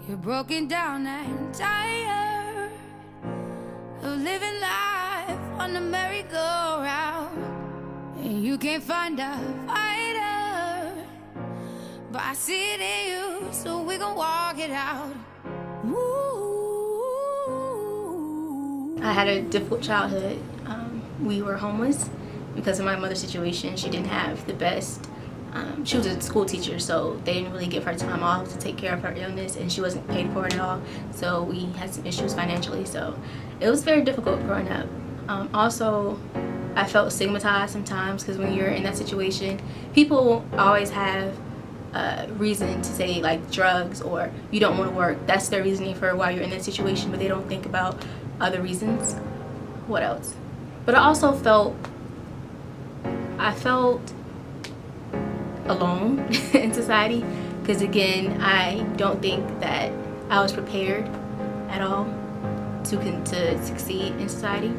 You're broken down and tired of living life on the merry-go-round, and you can't find a fighter, but I see it in you, so we gon' walk it out. Ooh. I had a difficult childhood. We were homeless because of my mother's situation. She didn't have the best. She was a school teacher, so they didn't really give her time off to take care of her illness, and she wasn't paid for it at all. So we had some issues financially, so it was very difficult growing up. Also, I felt stigmatized sometimes because when you're in that situation, people always have a reason to say like drugs or you don't want to work. That's their reasoning for why you're in that situation, but they don't think about other reasons. What else? But I also felt alone in society, because again, I don't think that I was prepared at all to succeed in society.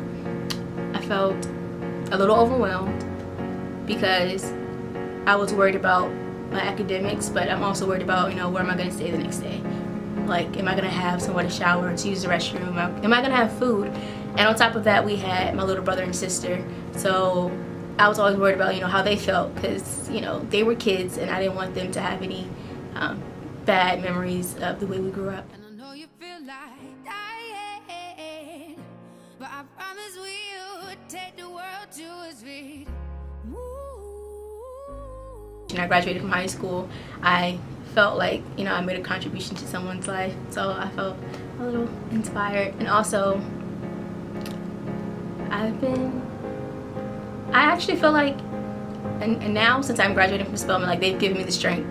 I felt a little overwhelmed because I was worried about my academics, but I'm also worried about, where am I going to stay the next day? Like, am I going to have somewhere to shower, to use the restroom? Am I going to have food? And on top of that, we had my little brother and sister, so I was always worried about, how they felt, because, they were kids and I didn't want them to have any bad memories of the way we grew up. And I know you feel like dying, but I promise we would take the world to its feet. When I graduated from high school, I felt like, I made a contribution to someone's life, so I felt a little inspired. And also, I actually feel like, and now since I'm graduating from Spelman, like they've given me the strength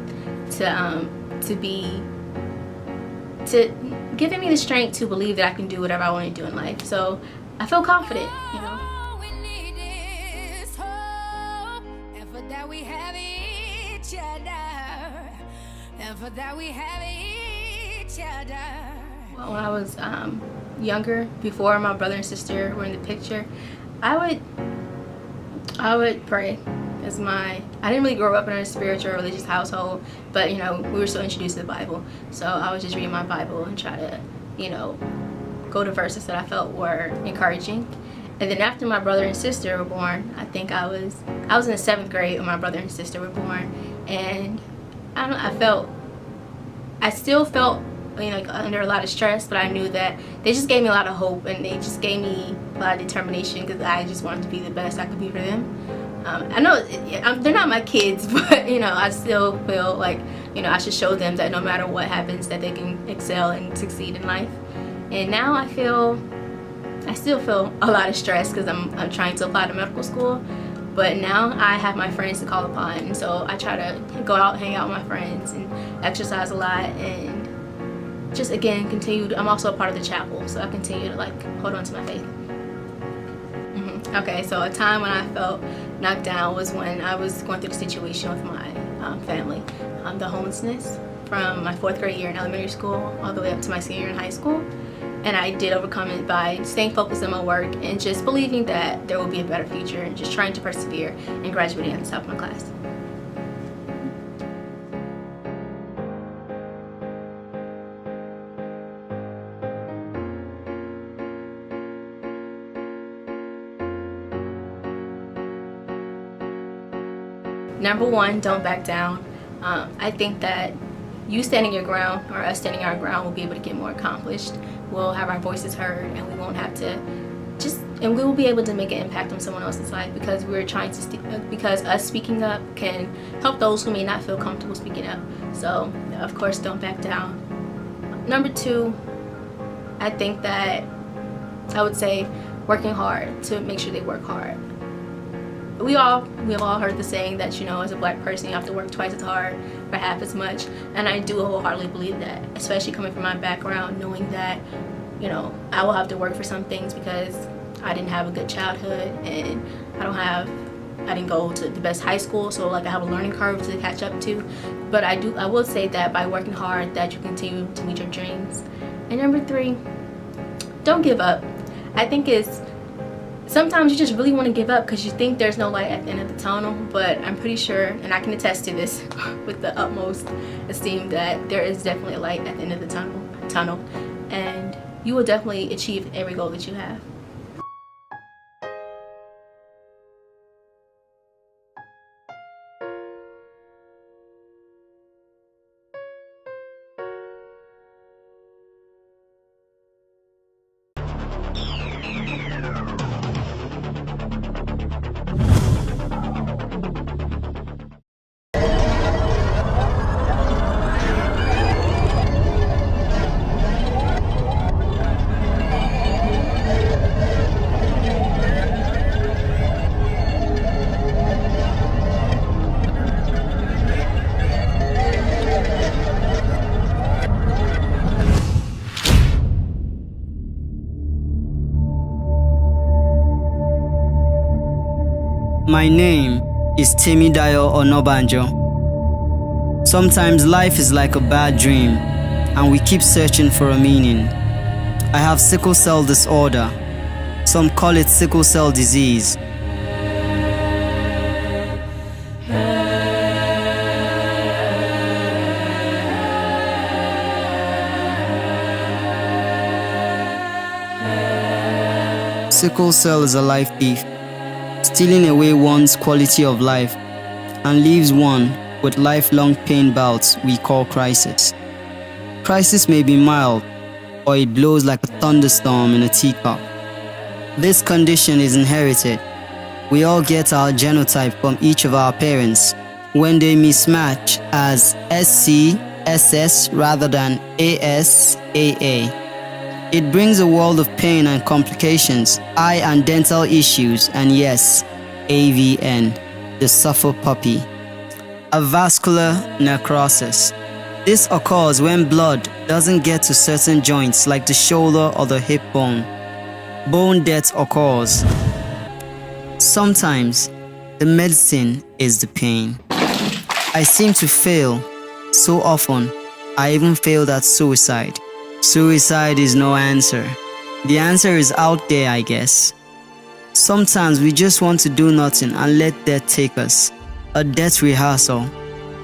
giving me the strength to believe that I can do whatever I want to do in life. So I feel confident, All we need is hope, and for that we have each other, and for that we have each other. When I was younger, before my brother and sister were in the picture, I would pray. I didn't really grow up in a spiritual or religious household, but we were still introduced to the Bible, so I would just read my Bible and try to go to verses that I felt were encouraging. And then after my brother and sister were born, I think I was in the 7th grade when my brother and sister were born, and I still felt under a lot of stress, but I knew that they just gave me a lot of hope, and they just gave me a lot of determination, because I just wanted to be the best I could be for them. I know they're not my kids, but I still feel like I should show them that no matter what happens, that they can excel and succeed in life. And now I still feel a lot of stress because I'm trying to apply to medical school, but now I have my friends to call upon, and so I try to go out, hang out with my friends, and exercise a lot, and just again continue. I'm also a part of the chapel, so I continue to hold on to my faith. Okay, so a time when I felt knocked down was when I was going through the situation with my family, the homelessness, from my 4th grade year in elementary school all the way up to my senior year in high school. And I did overcome it by staying focused on my work and just believing that there will be a better future, and just trying to persevere and graduating at the top of my class. Number 1, don't back down. I think that you standing your ground, or us standing our ground, will be able to get more accomplished. We'll have our voices heard, and we won't have to and we will be able to make an impact on someone else's life, because we're trying to because us speaking up can help those who may not feel comfortable speaking up. So of course, don't back down. Number 2, I think that I would say working hard, to make sure they work hard. We have all heard the saying that as a black person you have to work twice as hard for half as much, and I do wholeheartedly believe that, especially coming from my background, knowing that I will have to work for some things because I didn't have a good childhood, and I didn't go to the best high school, so I have a learning curve to catch up to. But I will say that by working hard, that you continue to meet your dreams. And number 3, don't give up. I think it's sometimes you just really want to give up because you think there's no light at the end of the tunnel, but I'm pretty sure, and I can attest to this with the utmost esteem, that there is definitely a light at the end of the tunnel, and you will definitely achieve every goal that you have. My name is Temidayo Onobanjo. Sometimes life is like a bad dream, and we keep searching for a meaning. I have sickle cell disorder. Some call it sickle cell disease. Sickle cell is a life thief, stealing away one's quality of life and leaves one with lifelong pain bouts we call crisis. Crisis may be mild, or it blows like a thunderstorm in a teacup. This condition is inherited. We all get our genotype from each of our parents. When they mismatch as SC, SS rather than AS, AA, it brings a world of pain and complications, eye and dental issues, and yes, AVN, the suffer puppy. A vascular necrosis. This occurs when blood doesn't get to certain joints like the shoulder or the hip bone. Bone death occurs. Sometimes, the medicine is the pain. I seem to fail so often, I even failed at suicide. Suicide is no answer. The answer is out there, I guess. Sometimes we just want to do nothing and let death take us. A death rehearsal.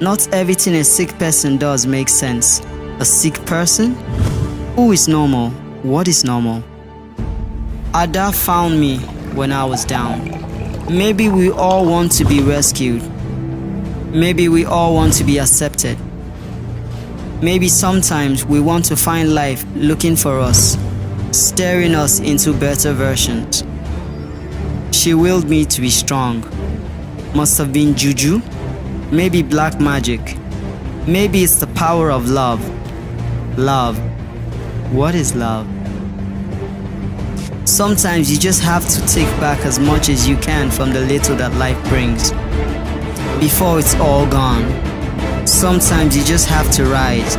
Not everything a sick person does makes sense. A sick person? Who is normal? What is normal? Ada found me when I was down. Maybe we all want to be rescued. Maybe we all want to be accepted. Maybe sometimes we want to find life looking for us, staring us into better versions. She willed me to be strong. Must have been juju, maybe black magic. Maybe it's the power of love. Love. What is love? Sometimes you just have to take back as much as you can from the little that life brings, before it's all gone. Sometimes you just have to rise,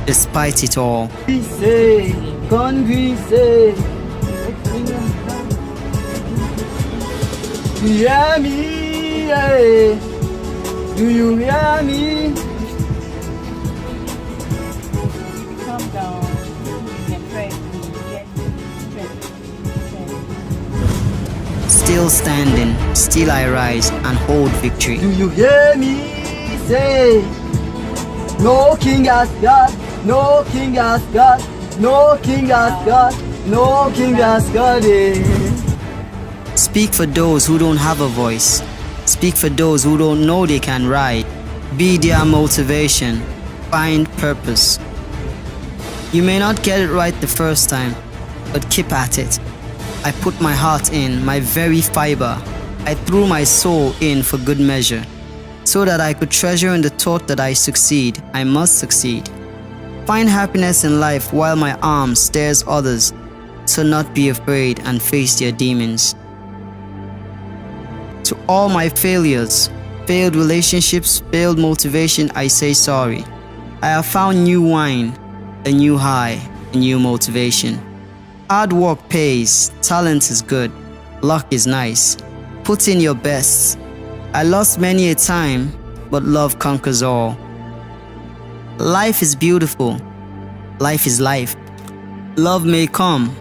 despite it all. Do you hear me? Do you hear me? Calm down. Get ready. Get ready. Still standing, still I rise and hold victory. Do you hear me? Say, no king as God, no king as God, no king as God, no king as God. Speak for those who don't have a voice. Speak for those who don't know they can ride. Be their motivation. Find purpose. You may not get it right the first time, but keep at it. I put my heart in, my very fiber. I threw my soul in for good measure, so that I could treasure in the thought that I succeed, I must succeed. Find happiness in life while my arm stares others, so not be afraid and face their demons. To all my failures, failed relationships, failed motivation, I say sorry. I have found new wine, a new high, a new motivation. Hard work pays, talent is good, luck is nice. Put in your best. I lost many a time, but love conquers all. Life is beautiful. Life is life. Love may come.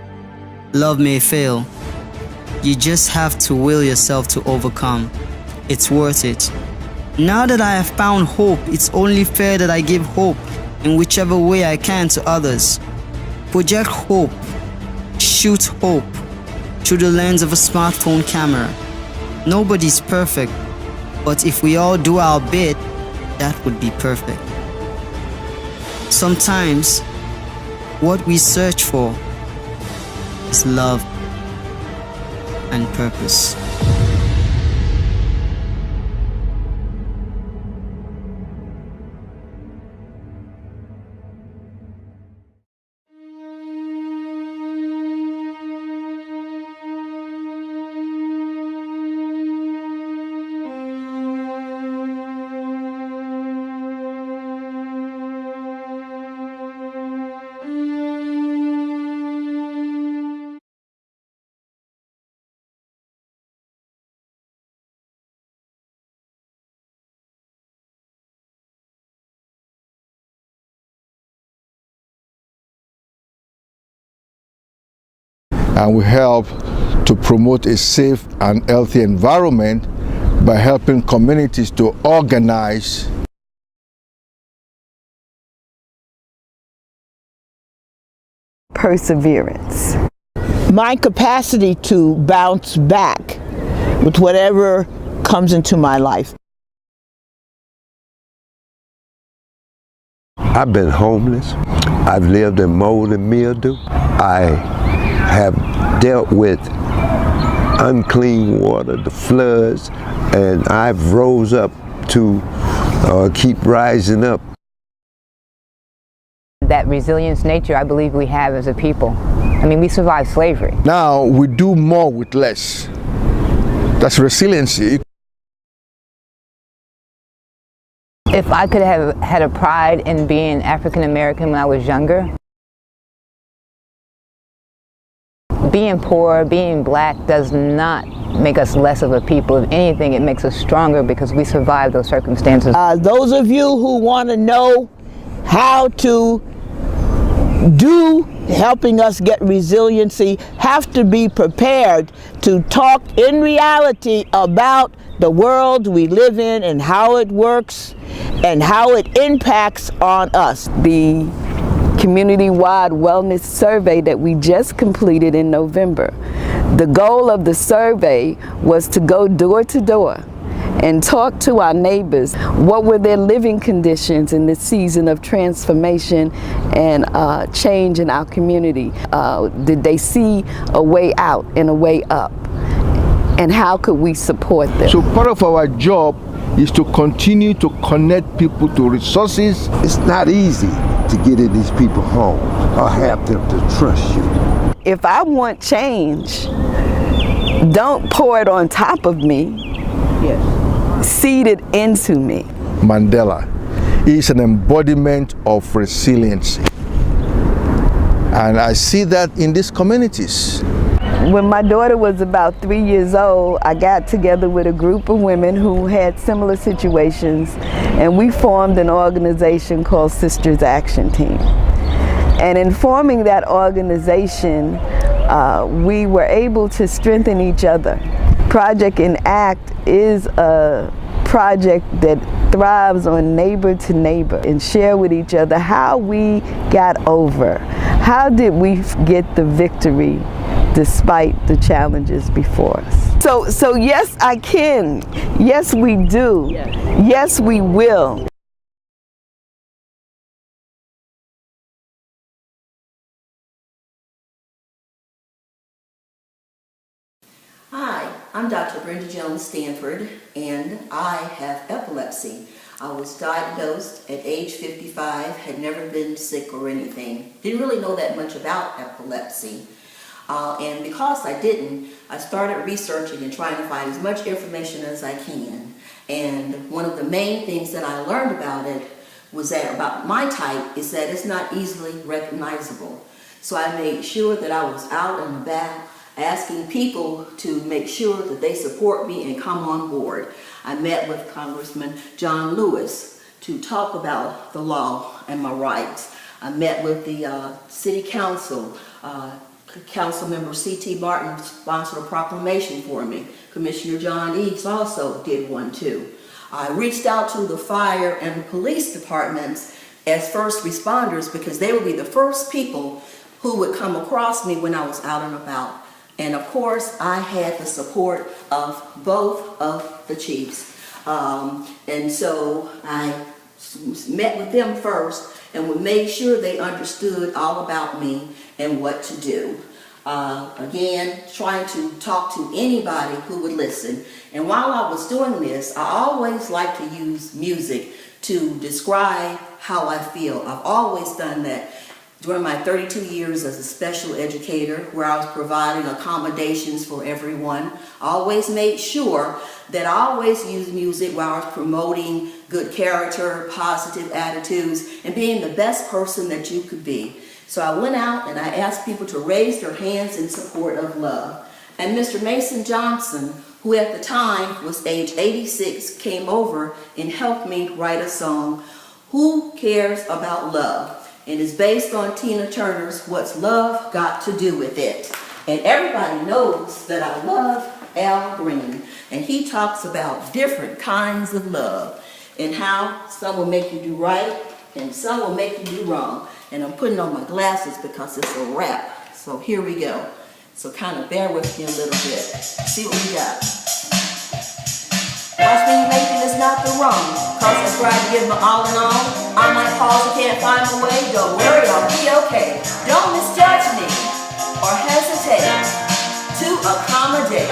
Love may fail. You just have to will yourself to overcome. It's worth it. Now that I have found hope, it's only fair that I give hope in whichever way I can to others. Project hope. Shoot hope through the lens of a smartphone camera. Nobody's perfect, but if we all do our bit, that would be perfect. Sometimes, what we search for is love and purpose. And we help to promote a safe and healthy environment by helping communities to organize perseverance. My capacity to bounce back with whatever comes into my life. I've been homeless. I've lived in mold and mildew. I have dealt with unclean water, the floods, and I've rose up to keep rising up. That resilience nature I believe we have as a people. I mean, we survived slavery. Now we do more with less. That's resiliency. If I could have had a pride in being African American when I was younger, being poor, being black does not make us less of a people. If anything, it makes us stronger because we survived those circumstances. Those of you who want to know how to do helping us get resiliency have to be prepared to talk in reality about the world we live in and how it works and how it impacts on us. The community-wide wellness survey that we just completed in November. The goal of the survey was to go door to door and talk to our neighbors. What were their living conditions in this season of transformation and change in our community? Did they see a way out and a way up? And how could we support them? So part of our job is to continue to connect people to resources. It's not easy to get in these people's homes or have them to trust you. If I want change, don't pour it on top of me. Yes. Seed it into me. Mandela is an embodiment of resiliency. And I see that in these communities. When my daughter was about 3 years old, I got together with a group of women who had similar situations, and we formed an organization called Sisters Action Team. And in forming that organization, we were able to strengthen each other. Project Enact is a project that thrives on neighbor to neighbor and share with each other how we got over. How did we get the victory despite the challenges before us? So yes, I can. Yes, we do. Yes, we will. Hi, I'm Dr. Brenda Jones-Stanford, and I have epilepsy. I was diagnosed at age 55, had never been sick or anything. Didn't really know that much about epilepsy. And because I didn't, I started researching and trying to find as much information as I can. And one of the main things that I learned about it was that about my type is that it's not easily recognizable. So I made sure that I was out and about asking people to make sure that they support me and come on board. I met with Congressman John Lewis to talk about the law and my rights. I met with the City Council, Councilmember C.T. Martin sponsored a proclamation for me. Commissioner John Eakes also did one too. I reached out to the fire and the police departments as first responders because they would be the first people who would come across me when I was out and about. And of course, I had the support of both of the chiefs. And so I met with them first and would make sure they understood all about me and what to do. Again, trying to talk to anybody who would listen. And while I was doing this, I always like to use music to describe how I feel. I've always done that. During my 32 years as a special educator, where I was providing accommodations for everyone, I always made sure that I always used music while I was promoting good character, positive attitudes, and being the best person that you could be. So I went out and I asked people to raise their hands in support of love. And Mr. Mason Johnson, who at the time was age 86, came over and helped me write a song, Who Cares About Love? And it's based on Tina Turner's What's Love Got to Do with It? And everybody knows that I love Al Green. And he talks about different kinds of love and how some will make you do right and some will make you do wrong. And I'm putting on my glasses because it's a wrap. So here we go. So kind of bear with me a little bit. See what we got. Watch me making this not the wrong. Cause I try to give my all in all. I might pause and can't find my way. Don't worry, I'll be okay. Don't misjudge me or hesitate to accommodate.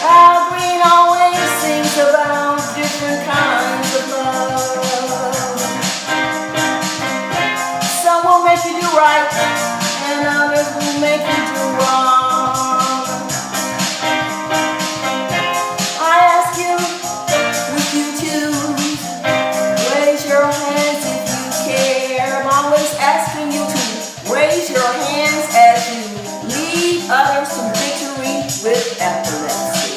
Al Green always sings about different kinds of love. Some will make you do right, and others will make you do wrong. Others to victory with epilepsy.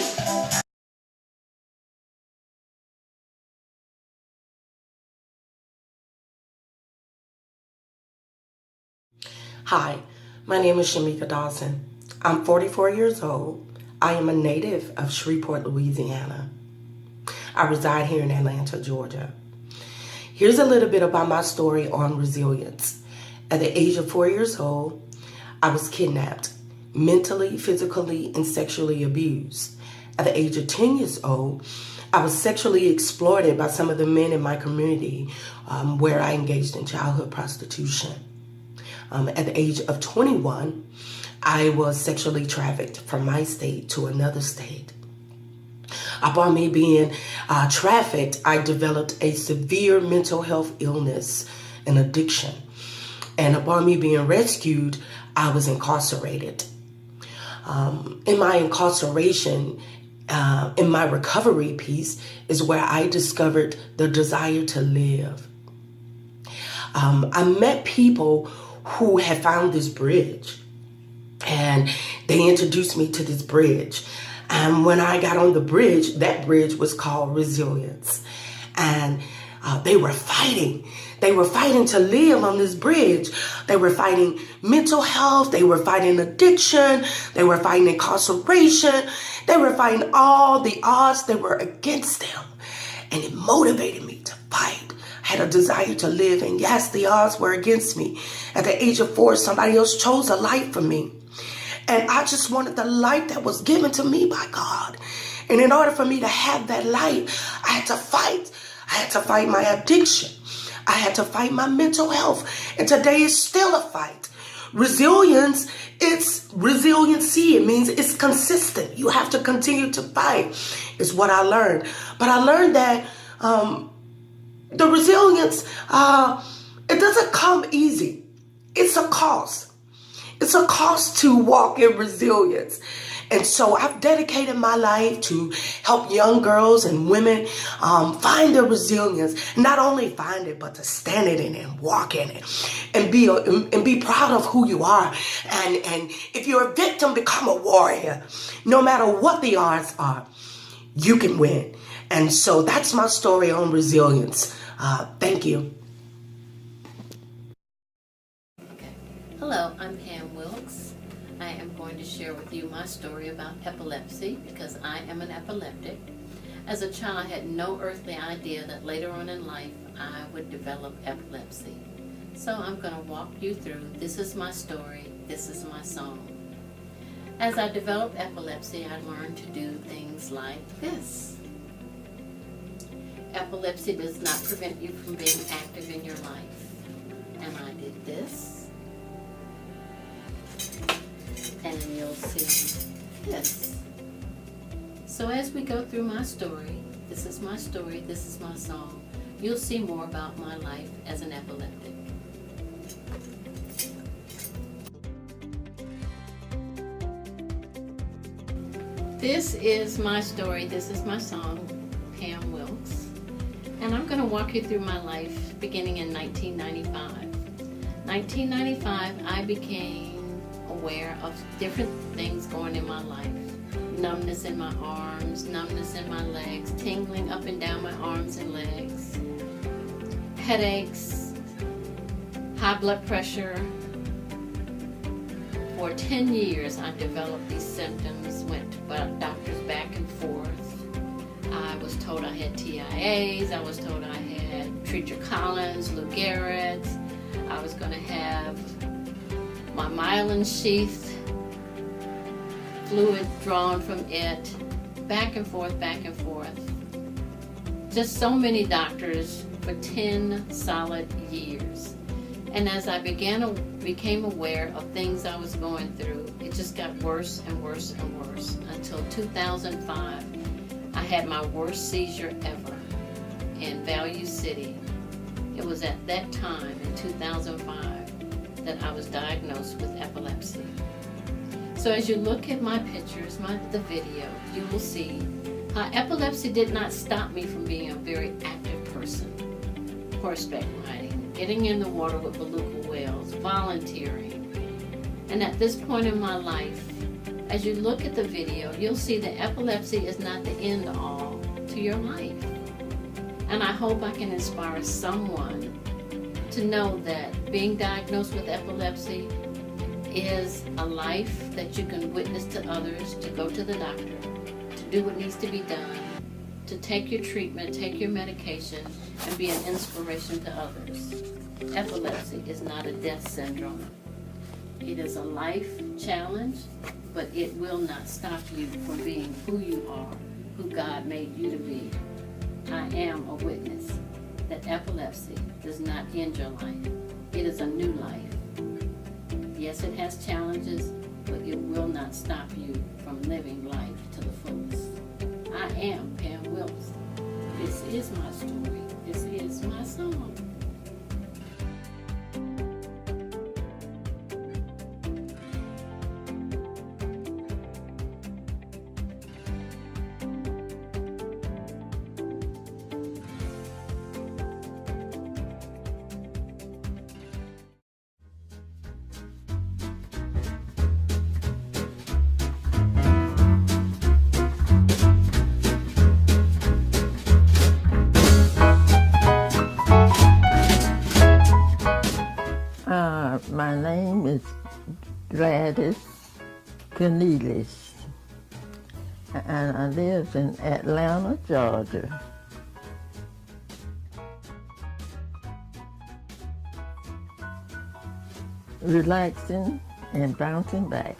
Hi, my name is Shamika Dawson. I'm 44 years old. I am a native of Shreveport, Louisiana. I reside here in Atlanta, Georgia. Here's a little bit about my story on resilience. At the age of 4 years old, I was kidnapped, mentally, physically, and sexually abused. At the age of 10 years old, I was sexually exploited by some of the men in my community where I engaged in childhood prostitution. At the age of 21, I was sexually trafficked from my state to another state. Upon me being trafficked, I developed a severe mental health illness and addiction. And upon me being rescued, I was incarcerated. In my incarceration, in my recovery piece, is where I discovered the desire to live. I met people who had found this bridge, and they introduced me to this bridge. And when I got on the bridge, that bridge was called resilience. And they were fighting. They were fighting to live on this bridge. They were fighting mental health. They were fighting addiction. They were fighting incarceration. They were fighting all the odds that were against them. And it motivated me to fight. I had a desire to live. And yes, the odds were against me. At the age of 4, somebody else chose a life for me. And I just wanted the light that was given to me by God. And in order for me to have that light, I had to fight. I had to fight my addiction. I had to fight my mental health. And today is still a fight. Resilience, it's resiliency. It means it's consistent. You have to continue to fight, is what I learned. But I learned that the resilience, it doesn't come easy. It's a cost. It's a cost to walk in resilience. And so I've dedicated my life to help young girls and women find their resilience. Not only find it, but to stand in it and walk in it and be proud of who you are. And if you're a victim, become a warrior. No matter what the odds are, you can win. And so that's my story on resilience. Thank you. share with you my story about epilepsy because I am an epileptic. As a child, I had no earthly idea that later on in life I would develop epilepsy. So I'm going to walk you through, this is my story, this is my song. As I developed epilepsy, I learned to do things like this. Epilepsy does not prevent you from being active in your life. And I did this. And you'll see this. So as we go through my story, this is my story, this is my song, you'll see more about my life as an epileptic. This is my story, this is my song, Pam Wilkes. And I'm going to walk you through my life beginning in 1995. 1995, I became aware of different things going in my life. Numbness in my arms, numbness in my legs, tingling up and down my arms and legs, headaches, high blood pressure. For 10 years, I developed these symptoms, went to doctors back and forth. I was told I had TIAs, I was told I had Treacher Collins, Lou Gehrig's, I was going to have my myelin sheath fluid drawn from it, back and forth, back and forth. Just so many doctors for 10 solid years. And as I became aware of things I was going through, it just got worse and worse and worse until 2005. I had my worst seizure ever in Value City. It was at that time in 2005 that I was diagnosed with epilepsy. So as you look at my pictures, the video, you will see how epilepsy did not stop me from being a very active person. Horseback riding, getting in the water with beluga whales, volunteering. And at this point in my life, as you look at the video, you'll see that epilepsy is not the end all to your life. And I hope I can inspire someone to know that being diagnosed with epilepsy is a life that you can witness to others, to go to the doctor, to do what needs to be done, to take your treatment, take your medication, and be an inspiration to others. Epilepsy is not a death syndrome. It is a life challenge, but it will not stop you from being who you are, who God made you to be. I am a witness that epilepsy does not end your life. It is a new life. Yes, it has challenges, but it will not stop you from living life to the fullest. I am Pam Wilkes. This is my story. This is my song. My name is Gladys Cornelius, and I live in Atlanta, Georgia. Relaxing and bouncing back.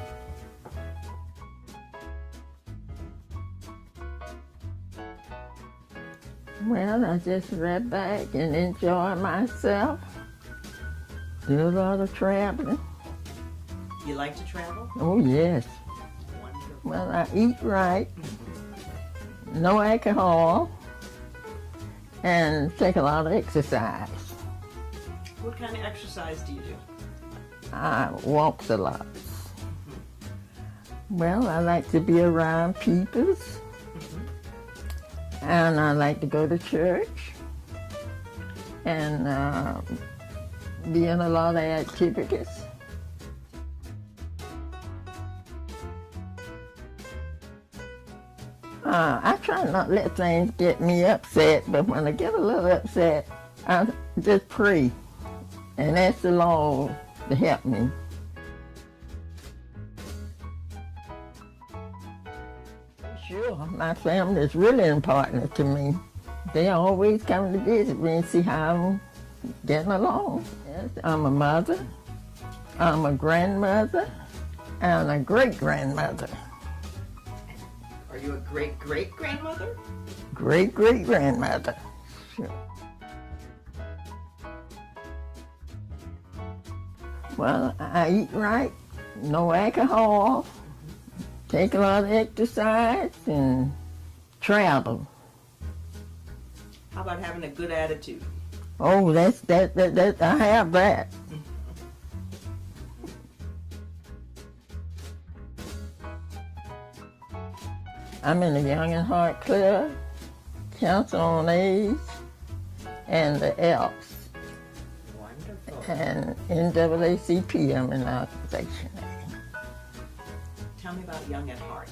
Well, I just sit back and enjoy myself. Do a lot of traveling. You like to travel? Oh, yes. Wonderful. Well, I eat right, no alcohol, and take a lot of exercise. What kind of exercise do you do? I walk a lot. Well, I like to be around people, and I like to go to church, and be in a lot of activities. I try not to let things get me upset, but when I get a little upset, I just pray and ask the Lord to help me. Sure, my family is really important to me. They always come to visit me and see how I'm getting along. Yes, I'm a mother, I'm a grandmother, and a great-grandmother. Are you a great-great-grandmother? Great-great-grandmother, sure. Well, I eat right, no alcohol, take a lot of exercise, and travel. How about having a good attitude? Oh, that I have that. I'm in the Young and Heart Club, Council on Age, and the ELPS. Wonderful. And NAACP, I'm in the organization. Tell me about Young at Heart.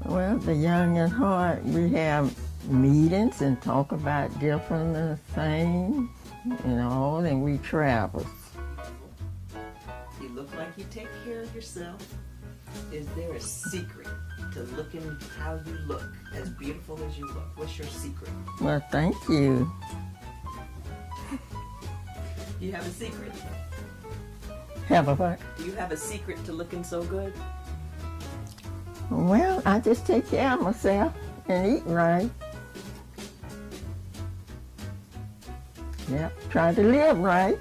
Well, the Young at Heart, we have meetings and talk about different things, and we travel. You look like you take care of yourself. Is there a secret to looking how you look, as beautiful as you look? What's your secret? Well, thank you. You have a secret? Have a what? Do you have a secret to looking so good? Well, I just take care of myself and eat right. Yep, try to live right.